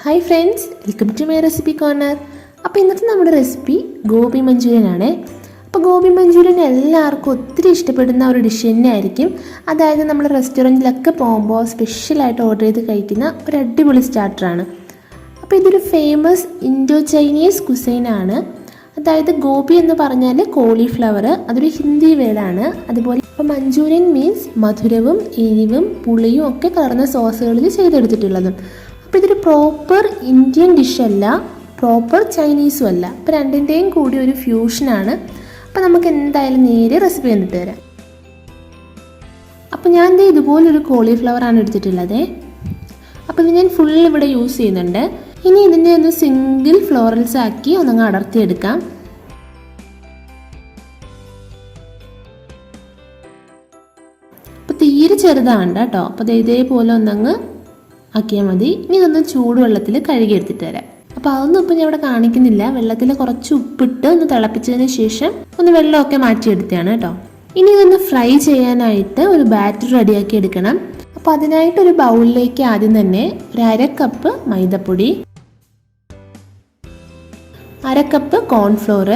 Hi friends, welcome to my recipe corner. അപ്പോൾ ഇന്നത്തെ നമ്മുടെ റെസിപ്പി ഗോബി മഞ്ചൂരിയൻ ആണ്. അപ്പോൾ ഗോബി മഞ്ചൂരിയൻ എല്ലാവർക്കും ഒത്തിരി ഇഷ്ടപ്പെടുന്ന ഒരു ഡിഷ് തന്നെ ആയിരിക്കും. അതായത് നമ്മൾ റെസ്റ്റോറൻറ്റിലൊക്കെ പോകുമ്പോൾ സ്പെഷ്യലായിട്ട് ഓർഡർ ചെയ്ത് കഴിക്കുന്ന ഒരു അടിപൊളി സ്റ്റാർട്ടറാണ്. അപ്പോൾ ഇതൊരു ഫേമസ് ഇൻഡോ ചൈനീസ് കുസൈനാണ്. അതായത് ഗോബി എന്ന് പറഞ്ഞാൽ കോളിഫ്ലവർ, അതൊരു ഹിന്ദി വേർഡാണ്. അതുപോലെ ഇപ്പോൾ മഞ്ചൂരിയൻ മീൻസ് മധുരവും എരിവും പുളിയും ഒക്കെ കലർന്ന സോസുകളിൽ ചെയ്തെടുത്തിട്ടുള്ളതും. അപ്പോൾ ഇതൊരു പ്രോപ്പർ ഇന്ത്യൻ ഡിഷല്ല, പ്രോപ്പർ ചൈനീസും അല്ല. അപ്പോൾ രണ്ടിൻ്റെയും കൂടി ഒരു ഫ്യൂഷനാണ്. അപ്പോൾ നമുക്ക് എന്തായാലും നേരെ റെസിപ്പി കണ്ടിട്ട് തരാം. അപ്പോൾ ഞാൻ ഇതുപോലൊരു കോളിഫ്ലവറാണ് എടുത്തിട്ടുള്ളത്. അപ്പോൾ ഇത് ഞാൻ ഫുൾ ഇവിടെ യൂസ് ചെയ്യുന്നുണ്ട്. ഇനി ഇതിൻ്റെ ഒന്ന് സിംഗിൾ ഫ്ലോറൽസ് ആക്കി ഒന്നങ്ങ് അടർത്തിയെടുക്കാം. അപ്പോൾ തീരെ ചെറുതാണ് കേട്ടോ. അപ്പോൾ ഇതേപോലെ ഒന്നങ്ങ് ആക്കിയാൽ മതി. ഇനി ഇതൊന്ന് ചൂടുവെള്ളത്തിൽ കഴുകിയെടുത്തിട്ട് തരാം. അപ്പോൾ അതൊന്നും ഇപ്പം ഞാൻ ഇവിടെ കാണിക്കുന്നില്ല. വെള്ളത്തിൽ കുറച്ച് ഉപ്പിട്ട് ഒന്ന് തിളപ്പിച്ചതിന് ശേഷം ഒന്ന് വെള്ളമൊക്കെ മാറ്റിയെടുത്തതാണ് കേട്ടോ. ഇനി ഇതൊന്ന് ഫ്രൈ ചെയ്യാനായിട്ട് ഒരു ബാറ്റർ റെഡിയാക്കി എടുക്കണം. അപ്പോൾ അതിനായിട്ടൊരു ബൗളിലേക്ക് ആദ്യം തന്നെ ഒരു 1/2 കപ്പ് മൈദപ്പൊടി, 1/2 കപ്പ് കോൺഫ്ലോർ,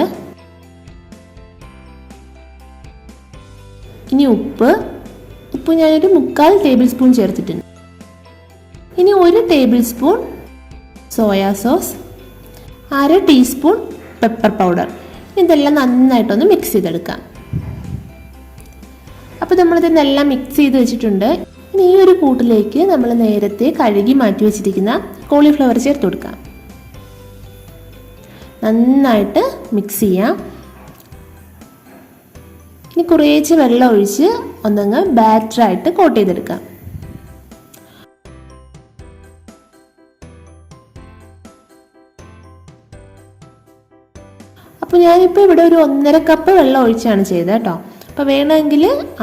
ഇനി ഉപ്പ് ഞാനൊരു 3/4 ടേബിൾ സ്പൂൺ ചേർത്തിട്ടുണ്ട്. ഇനി 1 table spoon soya sauce, 1/2 teaspoon pepper powder. ഇതെല്ലാം നന്നായിട്ടൊന്ന് മിക്സ് ചെയ്തെടുക്കാം. അപ്പോൾ നമ്മളിതെല്ലാം മിക്സ് ചെയ്ത് വെച്ചിട്ടുണ്ട്. ഇനി ഈ ഒരു കൂട്ടിലേക്ക് നമ്മൾ നേരത്തെ കഴുകി മാറ്റി വെച്ചിരിക്കുന്ന കോളിഫ്ലവർ ചേർത്ത് കൊടുക്കാം. നന്നായിട്ട് മിക്സ് ചെയ്യാം. ഇനി കുറേശ്ശെ വെള്ളം ഒഴിച്ച് ഒന്നങ്ങ് ബാറ്ററായിട്ട് കോട്ട് ചെയ്തെടുക്കാം. അപ്പോൾ ഞാനിപ്പോൾ ഇവിടെ ഒരു 1.5 കപ്പ് വെള്ളം ഒഴിച്ചാണ് ചെയ്തത് കേട്ടോ. അപ്പോൾ വേണമെങ്കിൽ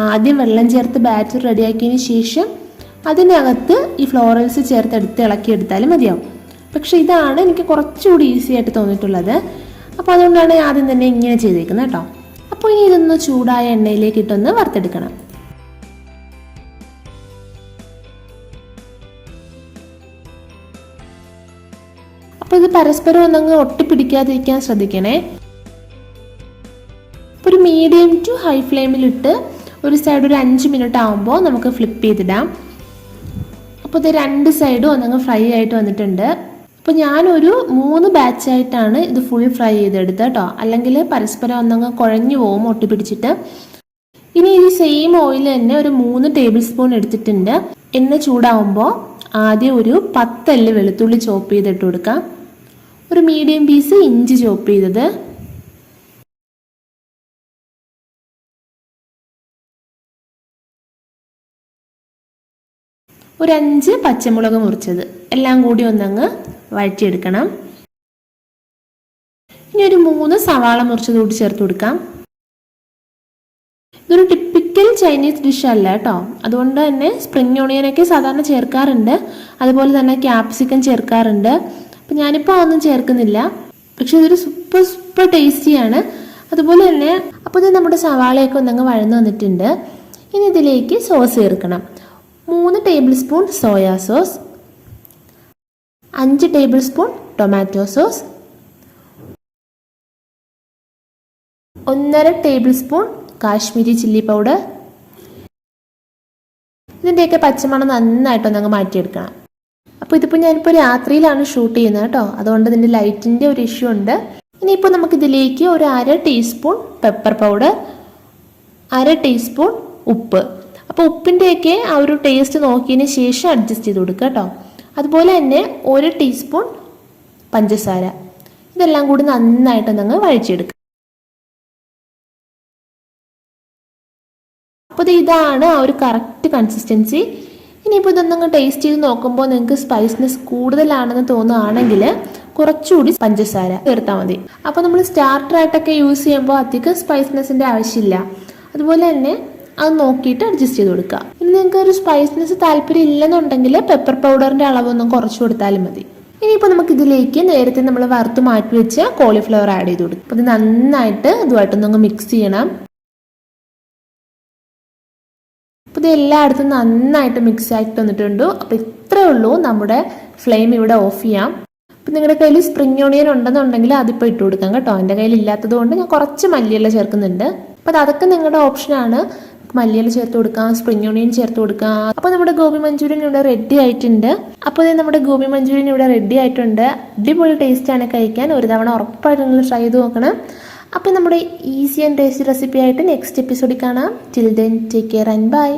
ആദ്യം വെള്ളം ചേർത്ത് ബാറ്റർ റെഡിയാക്കിയതിന് ശേഷം അതിനകത്ത് ഈ ഫ്ലോറൽസ് ചേർത്തെടുത്ത് ഇളക്കിയെടുത്താലും മതിയാവും. പക്ഷേ ഇതാണ് എനിക്ക് കുറച്ചുകൂടി ഈസി ആയിട്ട് തോന്നിയിട്ടുള്ളത്. അപ്പോൾ അതുകൊണ്ടാണ് ആദ്യം തന്നെ ഇങ്ങനെ ചെയ്തേക്കുന്നത് കേട്ടോ. അപ്പോൾ ഇനി ഇതൊന്ന് ചൂടായ എണ്ണയിലേക്ക് ഇട്ടൊന്ന് വറുത്തെടുക്കണം. അപ്പോൾ ഇത് പരസ്പരം ഒന്നങ്ങ് ഒട്ടിപ്പിടിക്കാതിരിക്കാൻ ശ്രദ്ധിക്കണേ. ഒരു മീഡിയം ടു ഹൈ ഫ്ലെയിമിലിട്ട് ഒരു സൈഡ് ഒരു 5 മിനിറ്റ് ആകുമ്പോൾ നമുക്ക് ഫ്ലിപ്പ് ചെയ്തിടാം. അപ്പോൾ ഇത് 2 സൈഡും ഒന്നങ്ങ് ഫ്രൈ ആയിട്ട് വന്നിട്ടുണ്ട്. അപ്പോൾ ഞാനൊരു 3 ബാച്ചായിട്ടാണ് ഇത് ഫുൾ ഫ്രൈ ചെയ്തെടുത്തത് കേട്ടോ. അല്ലെങ്കിൽ പരസ്പരം ഒന്നങ്ങ് കുഴഞ്ഞു പോകും ഒട്ടിപ്പിടിച്ചിട്ട്. ഇനി ഈ സെയിം ഓയിൽ തന്നെ ഒരു 3 ടേബിൾ സ്പൂൺ എടുത്തിട്ടുണ്ട്. എണ്ണ ചൂടാവുമ്പോൾ ആദ്യം ഒരു 10 അല്ലി വെളുത്തുള്ളി ചോപ്പ് ചെയ്തിട്ട് കൊടുക്കാം. ഒരു മീഡിയം പീസ് ഇഞ്ചി ചോപ്പ് ചെയ്തത്, ഒരു 5 പച്ചമുളക് മുറിച്ചത്, എല്ലാം കൂടി ഒന്നങ്ങ് വഴറ്റിയെടുക്കണം. ഇനി ഒരു 3 സവാള മുറിച്ചത് കൂടി ചേർത്ത് കൊടുക്കാം. ഇതൊരു ടിപ്പിക്കൽ ചൈനീസ് ഡിഷ് അല്ല കേട്ടോ. അതുകൊണ്ട് തന്നെ സ്പ്രിംഗ് ഓണിയനൊക്കെ സാധാരണ ചേർക്കാറുണ്ട്, അതുപോലെ തന്നെ ക്യാപ്സിക്കം ചേർക്കാറുണ്ട്. അപ്പം ഞാനിപ്പോൾ അതൊന്നും ചേർക്കുന്നില്ല. പക്ഷെ ഇതൊരു സൂപ്പർ ടേസ്റ്റിയാണ്. അതുപോലെ തന്നെ അപ്പോൾ ഇത് നമ്മുടെ സവാളയൊക്കെ ഒന്നങ്ങ് വഴന്ന് വന്നിട്ടുണ്ട്. ഇനി ഇതിലേക്ക് സോസ് ചേർക്കണം. 3 table spoon soya sauce, 5 table spoon tomato sauce, 1.5 table spoon Kashmiri chilli powder. ഇതിൻ്റെയൊക്കെ പച്ചമണം നന്നായിട്ടൊന്നങ്ങ് മാറ്റിയെടുക്കണം. അപ്പോൾ ഇതിപ്പോൾ ഞാനിപ്പോൾ രാത്രിയിലാണ് ഷൂട്ട് ചെയ്യുന്നത് കേട്ടോ. അതുകൊണ്ട് ഇതിൻ്റെ ലൈറ്റിൻ്റെ ഒരു ഇഷ്യൂ ഉണ്ട്. ഇനിയിപ്പോൾ നമുക്കിതിലേക്ക് ഒരു 1/2 ടീസ്പൂൺ പെപ്പർ പൗഡർ, 1/2 ടീസ്പൂൺ ഉപ്പ്. അപ്പോൾ ഉപ്പിൻ്റെയൊക്കെ ആ ഒരു ടേസ്റ്റ് നോക്കിയതിന് ശേഷം അഡ്ജസ്റ്റ് ചെയ്ത് കൊടുക്കുക കേട്ടോ. അതുപോലെ തന്നെ 1 ടീസ്പൂൺ പഞ്ചസാര. ഇതെല്ലാം കൂടി നന്നായിട്ടൊന്നങ്ങ് വഴിച്ചെടുക്കുക. അപ്പോൾ ഇതാണ് ആ ഒരു കറക്റ്റ് കൺസിസ്റ്റൻസി. ഇനിയിപ്പോൾ ഇതൊന്നങ്ങ് ടേസ്റ്റ് ചെയ്ത് നോക്കുമ്പോൾ നിങ്ങൾക്ക് സ്പൈസ്നെസ് കൂടുതലാണെന്ന് തോന്നുകയാണെങ്കിൽ കുറച്ചുകൂടി പഞ്ചസാര ചേർത്താൽ മതി. അപ്പോൾ നമ്മൾ സ്റ്റാർട്ടറായിട്ടൊക്കെ യൂസ് ചെയ്യുമ്പോൾ അധികം സ്പൈസ്നെസ്സിൻ്റെ ആവശ്യമില്ല. അതുപോലെ തന്നെ അത് നോക്കിയിട്ട് അഡ്ജസ്റ്റ് ചെയ്ത് കൊടുക്കുക. ഇനി നിങ്ങൾക്ക് ഒരു സ്പൈസ്നെസ് താല്പര്യം ഇല്ലെന്നുണ്ടെങ്കിൽ പെപ്പർ പൗഡറിൻ്റെ അളവൊന്നും കുറച്ച് കൊടുത്താലും മതി. ഇനിയിപ്പോൾ നമുക്കിതിലേക്ക് നേരത്തെ നമ്മൾ വറുത്ത് മാറ്റി വെച്ച കോളിഫ്ലവർ ആഡ് ചെയ്ത് കൊടുക്കും. അപ്പോൾ ഇത് നന്നായിട്ട് ഇതുമായിട്ടൊന്നങ്ങ് മിക്സ് ചെയ്യണം. അപ്പോൾ ഇത് എല്ലായിടത്തും നന്നായിട്ട് മിക്സ് ആയിട്ട് വന്നിട്ടുണ്ട്. അപ്പോൾ ഇത്രയേ ഉള്ളൂ, നമ്മുടെ ഫ്ലെയിം ഇവിടെ ഓഫ് ചെയ്യാം. അപ്പം നിങ്ങളുടെ കയ്യിൽ സ്പ്രിംഗ് ഓണിയൻ ഉണ്ടെന്നുണ്ടെങ്കിൽ അതിപ്പോൾ ഇട്ട് കൊടുക്കാം കേട്ടോ. എൻ്റെ കയ്യിൽ ഇല്ലാത്തത് കൊണ്ട് ഞാൻ കുറച്ച് മല്ലിയില ചേർക്കുന്നുണ്ട്. അപ്പോൾ അതൊക്കെ നിങ്ങളുടെ ഓപ്ഷനാണ്. മല്ലിയില ചേർത്ത് കൊടുക്കാം, സ്പ്രിംഗ് ഓണിയൻ ചേർത്ത് കൊടുക്കാം. അപ്പോൾ നമ്മുടെ ഗോബി മഞ്ചൂരിയൻ ഇവിടെ റെഡി ആയിട്ടുണ്ട്. അപ്പോൾ നമ്മുടെ ഗോബി മഞ്ചൂരിയൻ ഇവിടെ റെഡി ആയിട്ടുണ്ട്. അടിപൊളി ടേസ്റ്റാണ് കഴിക്കാൻ. ഒരു തവണ ഉറപ്പായിട്ട് നിങ്ങൾ ട്രൈ ചെയ്ത് നോക്കണം. അപ്പോൾ നമ്മുടെ ഈസി ആൻഡ് ടേസ്റ്റി റെസിപ്പി ആയിട്ട് നെക്സ്റ്റ് എപ്പിസോഡിൽ കാണാം. Till then take care and by.